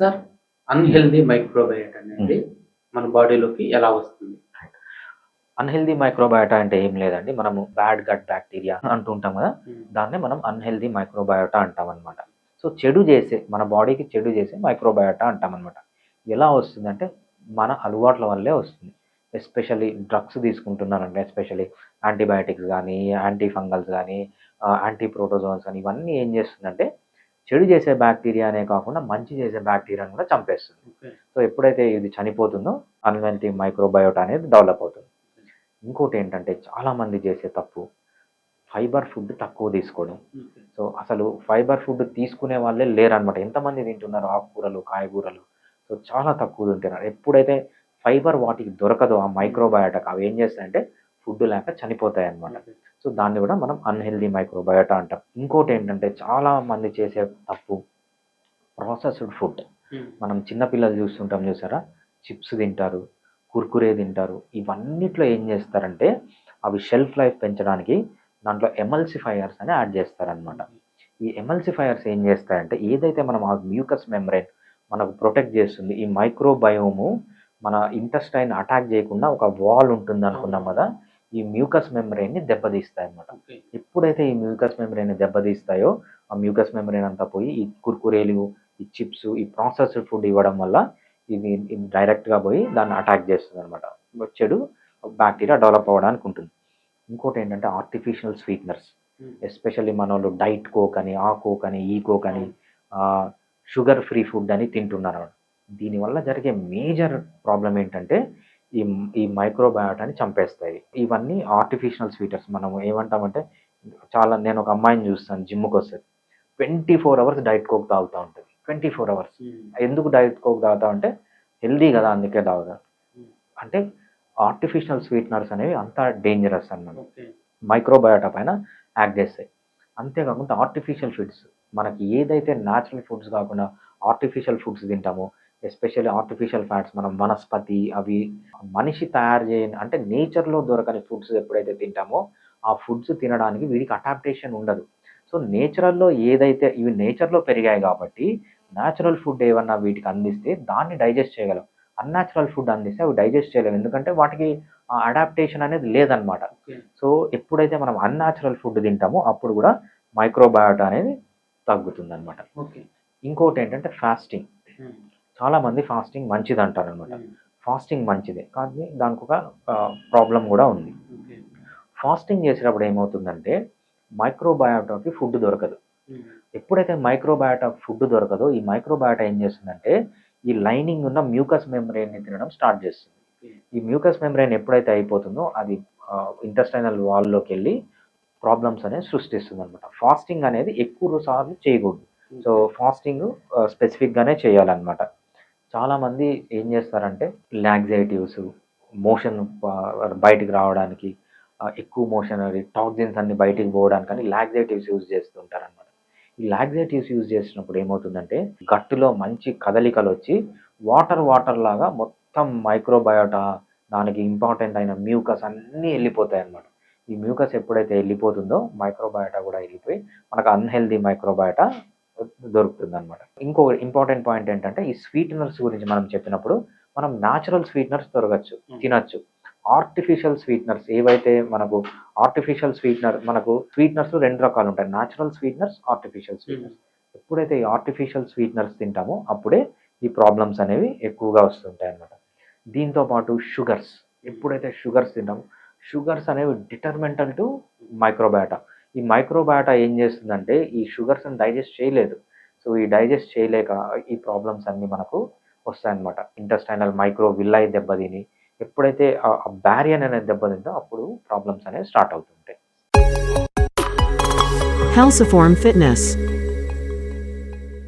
Sir unhealthy మైక్రోబయోట్ అనేది మన బాడీలోకి ఎలా వస్తుంది? అన్‌హెల్తీ మైక్రోబయోటా అంటే ఏం లేదండి. మనము బ్యాడ్ గట్ బ్యాక్టీరియా అంటూ ఉంటాం కదా! దాన్నే మనం అన్‌హెల్తీ మైక్రోబయోటా అంటామనమాట. సో, మన బాడీకి చెడు చేసే మైక్రోబయోటా అంటామనమాట. ఎలా వస్తుందంటే, మన అలవాట్ల వల్లే వస్తుంది. ఎస్పెషల్లీ డ్రగ్స్ తీసుకుంటున్నారంటే ఎస్పెషల్లీ యాంటీబయాటిక్స్ గానీ, యాంటీ ఫంగల్స్ గానీ, యాంటీ ప్రోటోజోన్స్ అని ఇవన్నీ ఏం చేస్తుందంటే, చెడు చేసే బ్యాక్టీరియానే కాకుండా మంచి చేసే బ్యాక్టీరియాని కూడా చంపేస్తుంది. ఓకే. సో, ఎప్పుడైతే ఇది చనిపోతుందో అన్‌హెల్తీ మైక్రోబయోటా అనేది డెవలప్ అవుతుంది. ఇంకోటి ఏంటంటే చాలామంది చేసే తప్పు ఫైబర్ ఫుడ్ తక్కువ తీసుకోవడం. ఓకే. సో అసలు ఫైబర్ ఫుడ్ తీసుకునే వాళ్ళే లేరనమాట. ఎంతమంది తింటున్నారు ఆకుకూరలు, కాయగూరలు? సో చాలా తక్కువ తింటున్నారు. ఎప్పుడైతే ఫైబర్ వాటికి దొరకదో ఆ మైక్రోబయోటాకి అవి ఏం చేస్తాయంటే ఫుడ్ లేక చనిపోతాయి అనమాట. ఓకే. సో దాన్ని కూడా మనం అన్‌హెల్తీ మైక్రోబయోటా అంటాం. ఇంకోటి ఏంటంటే చాలా మంది చేసే తప్పు ప్రాసెస్డ్ ఫుడ్. మనం చిన్నపిల్లలు చూస్తుంటాం చూసారా? చిప్స్ తింటారు, కుర్కురే తింటారు. ఇవన్నిట్లో ఏం చేస్తారంటే అవి షెల్ఫ్ లైఫ్ పెంచడానికి దాంట్లో ఎమల్సిఫైయర్స్ అని యాడ్ చేస్తారనమాట. ఈ ఎమల్సిఫైయర్స్ ఏం చేస్తాయంటే ఏదైతే మనం ఆ మ్యూకస్ మెంబ్రేన్ మనకు ప్రొటెక్ట్ చేస్తుంది, ఈ మైక్రోబయోము మన ఇంటెస్టైన్ అటాక్ చేయకుండా ఒక వాల్ ఉంటుంది అనుకున్నాం కదా, ఈ మ్యూకస్ మెంబ్రేన్ని దెబ్బతీస్తాయి అనమాట. ఓకే. ఎప్పుడైతే ఈ మ్యూకస్ మెంబ్రేన్ని దెబ్బతీస్తాయో ఆ మ్యూకస్ మెంబ్రేన్ అంతా పోయి ఈ కుర్కురేలు, ఈ చిప్స్, ఈ ప్రాసెస్డ్ ఫుడ్ ఇవ్వడం వల్ల ఇది డైరెక్ట్గా పోయి దాన్ని అటాక్ చేస్తుంది అనమాట. చెడు బ్యాక్టీరియా డెవలప్ అవ్వడానికి ఉంటుంది. ఇంకోటి ఏంటంటే ఆర్టిఫిషియల్ స్వీట్నర్స్. ఎస్పెషల్లీ మన వాళ్ళు డైట్ కోక్ అని, ఆ కోక్ అని, ఈ కోక్ అని, షుగర్ ఫ్రీ ఫుడ్ అని తింటున్నారు. దీనివల్ల జరిగే మేజర్ ప్రాబ్లం ఏంటంటే ఈ ఈ మైక్రోబయోటాని చంపేస్తాయి. ఇవన్నీ ఆర్టిఫిషియల్ స్వీటర్స్. మనం ఏమంటామంటే నేను ఒక అమ్మాయిని చూస్తాను, జిమ్కి వస్తుంది, 24 hours డైట్ కోక్ తాగుతూ ఉంటుంది. 24 hours. ఎందుకు డైట్ కోక్ తాగుతా అంటే హెల్దీ కదా అందుకే తాగుతా. అంటే ఆర్టిఫిషియల్ స్వీట్నర్స్ అనేవి అంత డేంజరస్ అన్నమాట. ఓకే. మైక్రోబయోటా పైన యాక్ట్ చేస్తాయి. అంతేకాకుండా ఆర్టిఫిషియల్ ఫుడ్స్, మనకి ఏదైతే న్యాచురల్ ఫుడ్స్ కాకుండా ఆర్టిఫిషియల్ ఫుడ్స్ తింటామో, ఎస్పెషల్లీ ఆర్టిఫిషియల్ ఫ్యాట్స్, మనం వనస్పతి అవి మనిషి తయారు చేయని అంటే నేచర్లో దొరకని ఫుడ్స్ ఎప్పుడైతే తింటామో ఆ ఫుడ్స్ తినడానికి వీడికి అడాప్టేషన్ ఉండదు. సో నేచురల్లో ఏదైతే ఇవి నేచర్లో పెరిగాయి కాబట్టి న్యాచురల్ ఫుడ్ ఏమన్నా వీటికి అందిస్తే దాన్ని డైజెస్ట్ చేయగలం. అన్‌న్యాచురల్ ఫుడ్ అందిస్తే అవి డైజెస్ట్ చేయలేవు. ఎందుకంటే వాటికి అడాప్టేషన్ అనేది లేదనమాట. ఓకే. సో ఎప్పుడైతే మనం అన్‌న్యాచురల్ ఫుడ్ తింటామో అప్పుడు కూడా మైక్రోబయోటా అనేది తగ్గుతుందనమాట. ఓకే. ఇంకోటి ఏంటంటే ఫాస్టింగ్. చాలామంది ఫాస్టింగ్ మంచిది అంటారనమాట. ఫాస్టింగ్ మంచిదే, కానీ దానికి ఒక ప్రాబ్లం కూడా ఉంది. ఓకే. ఫాస్టింగ్ చేసేటప్పుడు ఏమవుతుందంటే మైక్రోబయోటాకి ఫుడ్ దొరకదు. ఎప్పుడైతే మైక్రోబయోటా ఫుడ్ దొరకదో ఈ మైక్రోబయోటా ఏం చేస్తుందంటే ఈ లైనింగ్ ఉన్న మ్యూకస్ మెంబ్రేన్ని తినడం స్టార్ట్ చేస్తుంది. ఈ మ్యూకస్ మెంబ్రేన్ ఎప్పుడైతే అయిపోతుందో అది ఇంటెస్టైనల్ వాల్లోకి వెళ్ళి ప్రాబ్లమ్స్ అనేది సృష్టిస్తుంది అనమాట. ఫాస్టింగ్ అనేది ఎక్కువ సార్లు చేయకూడదు. సో ఫాస్టింగ్ స్పెసిఫిక్గానే చేయాలన్నమాట. చాలామంది ఏం చేస్తారంటే లాక్సేటివ్స్, మోషన్ బయటికి రావడానికి, ఎక్కువ మోషన్ టాక్సిన్స్ అన్ని బయటికి పోవడానికి అని లాక్సేటివ్స్ యూజ్ చేస్తుంటారనమాట. ఈ లాక్సేటివ్స్ యూజ్ చేసినప్పుడు ఏమవుతుందంటే గట్టులో మంచి కదలికలు వచ్చి వాటర్ లాగా మొత్తం మైక్రోబయోటా, దానికి ఇంపార్టెంట్ అయిన మ్యూకస్ అన్నీ వెళ్ళిపోతాయి అన్నమాట. ఈ మ్యూకస్ ఎప్పుడైతే వెళ్ళిపోతుందో మైక్రోబయోటా కూడా వెళ్ళిపోయి మనకు అన్‌హెల్తీ మైక్రోబయోటా దొరుకుతుంది అనమాట. ఇంకో ఇంపార్టెంట్ పాయింట్ ఏంటంటే ఈ స్వీటనర్స్ గురించి మనం చెప్పినప్పుడు మనం న్యాచురల్ స్వీటనర్స్ తినచ్చు. ఆర్టిఫిషియల్ స్వీట్నర్స్ ఏవైతే మనకు మనకు స్వీట్నర్స్ 2 రకాలు ఉంటాయి, న్యాచురల్ స్వీట్నర్స్, ఆర్టిఫిషియల్ స్వీట్నర్స్. ఎప్పుడైతే ఈ ఆర్టిఫిషియల్ స్వీట్నర్స్ తింటామో అప్పుడే ఈ ప్రాబ్లమ్స్ అనేవి ఎక్కువగా వస్తుంటాయి అన్నమాట. దీంతో పాటు షుగర్స్, ఎప్పుడైతే షుగర్స్ తింటామో షుగర్స్ అనేవి డిటర్మెంటల్ టు మైక్రోబయోటా. ఈ మైక్రోబయోటా ఏం చేస్తుందంటే ఈ షుగర్స్ని డైజెస్ట్ చేయలేదు. సో ఈ డైజెస్ట్ చేయలేక ఈ ప్రాబ్లమ్స్ అన్నీ మనకు వస్తాయన్నమాట. ఇంటెస్టైనల్ మైక్రో విల్లై దెబ్బతిని ఎప్పుడైతే ఆ బ్యారియర్ అనేది దెబ్బతిందో అప్పుడు ప్రాబ్లమ్స్ అనేవి స్టార్ట్ అవుతుంటాయి. Halciform Fitness